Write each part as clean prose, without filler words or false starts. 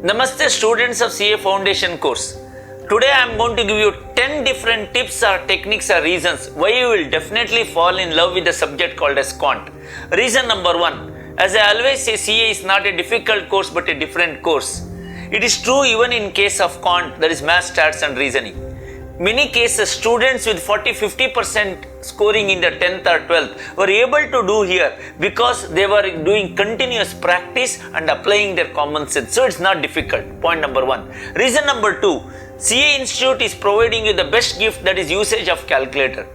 Namaste students of CA Foundation course. Today I am going to give you 10 different tips or techniques or reasons why you will definitely fall in love with the subject called as quant. Reason number 1. As I always say, CA is not a difficult course but a different course. It is true even in case of quant, that is math, stats and reasoning. Many cases students with 40-50% scoring in the 10th or 12th were able to do here because they were doing continuous practice and applying their common sense. So it's not difficult. Point number 1. Reason number 2. CA Institute is providing you the best gift, that is usage of calculator.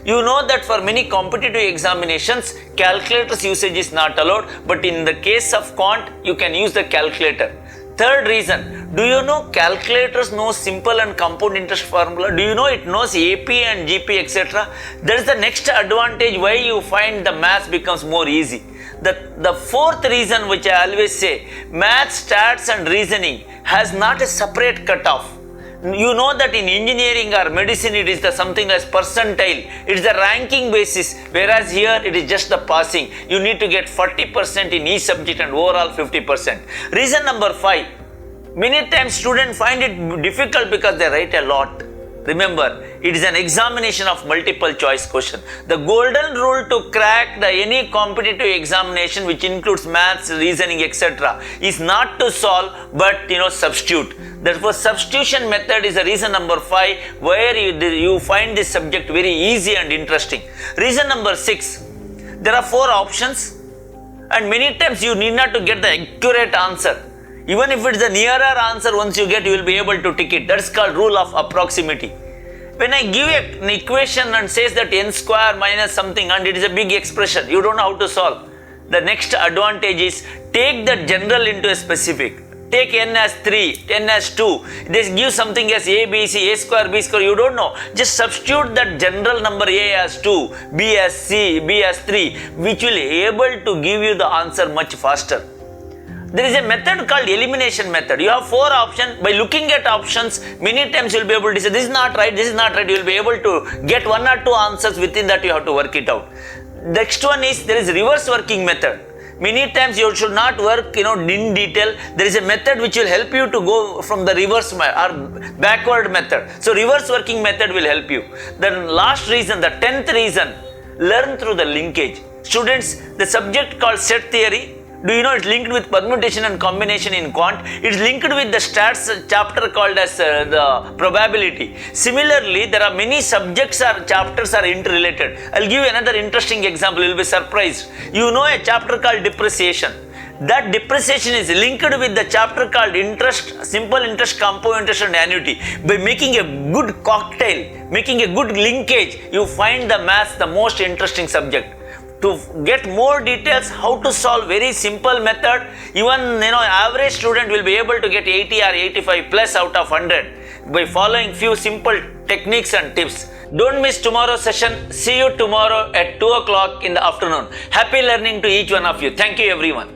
You know that for many competitive examinations, calculator's usage is not allowed, but in the case of quant, you can use the calculator. Third reason, do you know calculators know simple and compound interest formula? Do you know it knows AP and GP, etc.? That is the next advantage why you find the maths becomes more easy. The fourth reason, which I always say, maths, stats and reasoning has not a separate cutoff. You know that in engineering or medicine it is the something as percentile, it is the ranking basis, whereas here it is just the passing. You need to get 40% in each subject and overall 50%. Reason number 5, many times students find it difficult because they write a lot. Remember, it is an examination of multiple choice question. The golden rule to crack any competitive examination which includes maths, reasoning, etc. is not to solve but substitute. Therefore, substitution method is the reason number 5 where you find this subject very easy and interesting. Reason number 6, there are 4 options and many times you need not to get the accurate answer. Even if it is a nearer answer, once you get, you will be able to tick it. That is called rule of approximity. When I give an equation and says that n square minus something and it is a big expression, you don't know how to solve. The next advantage is take the general into a specific. Take n as 3, n as 2. This gives something as a, b, c, a square, b square. You don't know. Just substitute that general number a as 2, b as c, b as 3, which will be able to give you the answer much faster. There is a method called elimination method. You have 4 options. By looking at options, many times you will be able to say this is not right, this is not right. You will be able to get 1 or 2 answers. Within that you have to work it out. Next one is there is reverse working method. Many times you should not work in detail. There is a method which will help you to go from the reverse or backward method. So reverse working method will help you. Then last reason, the 10th reason, learn through the linkage. Students, the subject called set theory, do you know it's linked with permutation and combination in quant? It's linked with the stats chapter called as the probability. Similarly, there are many subjects or chapters are interrelated. I'll give you another interesting example. You'll be surprised. You know a chapter called depreciation. That depreciation is linked with the chapter called interest, simple interest, compound interest and annuity. By making a good cocktail, making a good linkage, you find the maths the most interesting subject. To get more details how to solve very simple method, even average student will be able to get 80 or 85 plus out of 100 by following few simple techniques and tips. Don't miss tomorrow's session. See you tomorrow at 2 o'clock in the afternoon. Happy learning to each one of you. Thank you everyone.